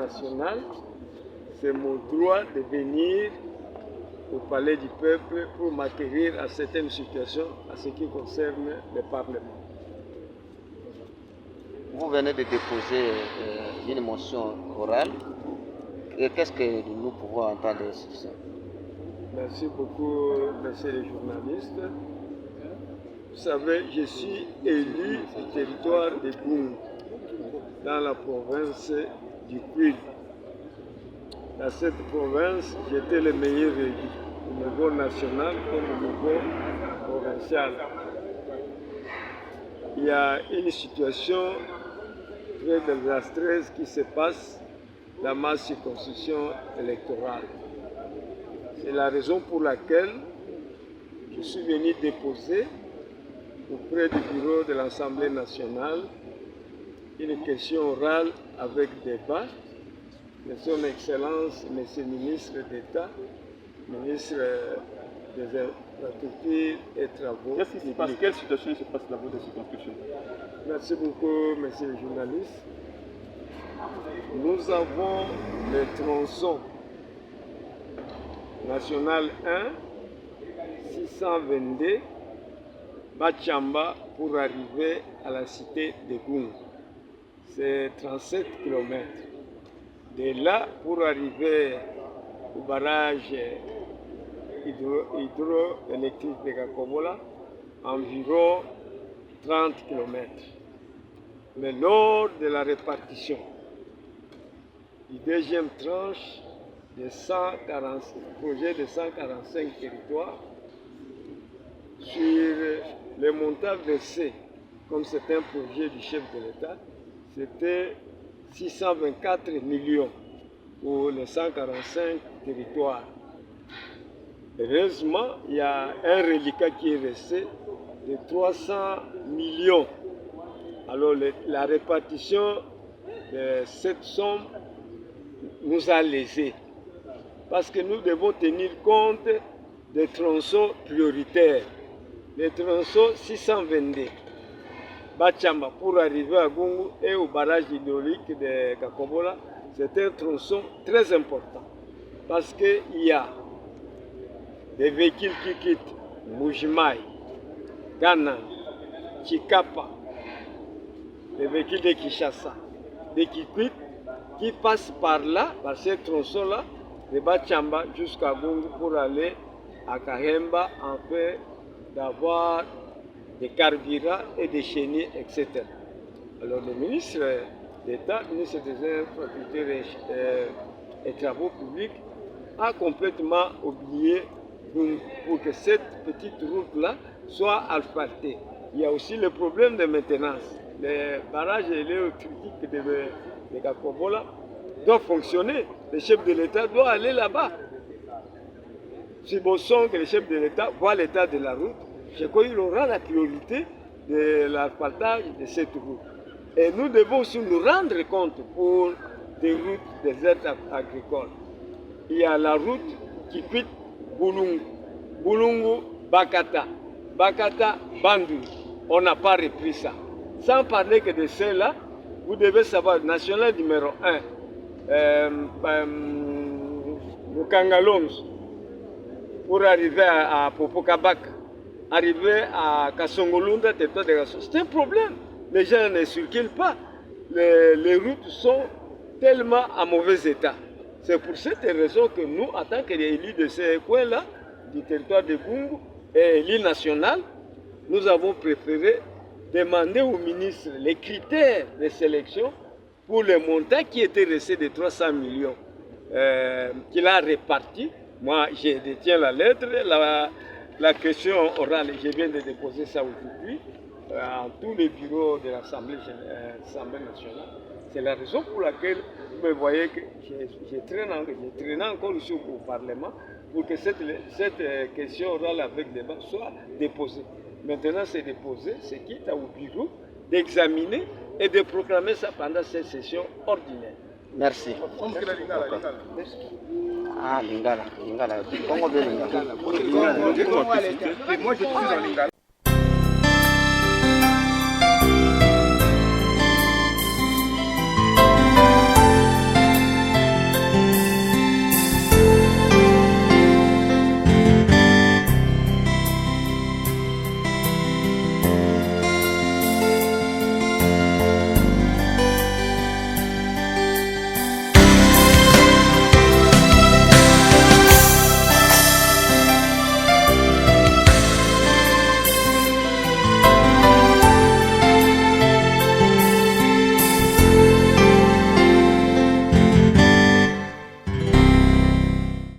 nationale, c'est mon droit de venir au palais du peuple pour m'acquérir à certaines situations à ce qui concerne le Parlement. Vous venez de déposer une motion orale. Qu'est-ce que nous pouvons entendre sur ça? Merci beaucoup, messieurs les journalistes. Vous savez, je suis élu du territoire de Goungou, dans la province du Kwilu. Dans cette province, j'étais le meilleur élu, au niveau national comme au niveau provincial. Il y a une situation très désastreuse qui se passe dans ma circonscription électorale. C'est la raison pour laquelle je suis venu déposer auprès du bureau de l'Assemblée nationale une question orale avec débat de son Excellence, Monsieur le ministre d'État, ministre des Infrastructures et Travaux. Qu'est-ce qui se passe? Quelle situation se passe dans votre circonscription? Merci beaucoup, monsieur le journaliste. Nous avons le tronçon national 1, 622, Bachamba, pour arriver à la cité de Goungou. C'est 37 km. De là, pour arriver au barrage hydroélectrique de Kakobola, environ 30 km. Mais lors de la répartition du deuxième tranche de projet de 145 territoires, sur les montants versés, comme c'est un projet du chef de l'État, c'était 624 millions pour les 145 territoires. Heureusement, il y a un reliquat qui est resté de 300 millions. Alors la répartition de cette somme nous a lésés parce que nous devons tenir compte des tronçons prioritaires. Les tronçons 622, Bachamba, pour arriver à Goungou et au barrage hydraulique de Kakobola, c'est un tronçon très important parce qu'il y a des véhicules qui quittent Mujimai, Ghana, Chikapa, les véhicules de Kinshasa, qui passent par là, par ce tronçon-là, de Bachamba jusqu'à Goungou pour aller à Kahemba, en fait d'avoir des carburants et des chenilles, etc. Alors le ministre d'État, ministre des Infrastructures et Travaux publics, a complètement oublié pour que cette petite route-là soit asphaltée. Il y a aussi le problème de maintenance. Les barrages électriques de Kakobola doivent fonctionner. Le chef de l'État doit aller là-bas. Si bon sang que le chef de l'État voit l'état de la route, je crois qu'il aura la priorité de l'asphaltage de cette route. Et nous devons aussi nous rendre compte pour des routes des aides agricoles. Il y a la route qui quitte Boulungu, Boulungu, Bakata, Bakata, Bandou. On n'a pas repris ça. Sans parler que de ceux-là, vous devez savoir, national numéro 1, Mukangalongs, pour arriver à Popokabaka, arriver à Kasongolunda, c'est un problème. Les gens ne circulent pas. Les routes sont tellement en mauvais état. C'est pour cette raison que nous, en tant qu'élus de ces coins-là, du territoire de Goungou et élus national, nous avons préféré demander au ministre les critères de sélection pour les montants qui étaient restés de 300 millions qu'il a répartis. Moi, je détiens la lettre, la question orale, je viens de déposer ça aujourd'hui à tous les bureaux de l'Assemblée nationale. C'est la raison pour laquelle vous me voyez que je traîne encore ici au Parlement pour que cette question orale avec débat soit déposée. Maintenant, c'est déposé, c'est quitte au bureau d'examiner et de proclamer ça pendant cette session ordinaire. Merci. Ah, Lingala. Congo de Lingala. Moi, je suis en Lingala.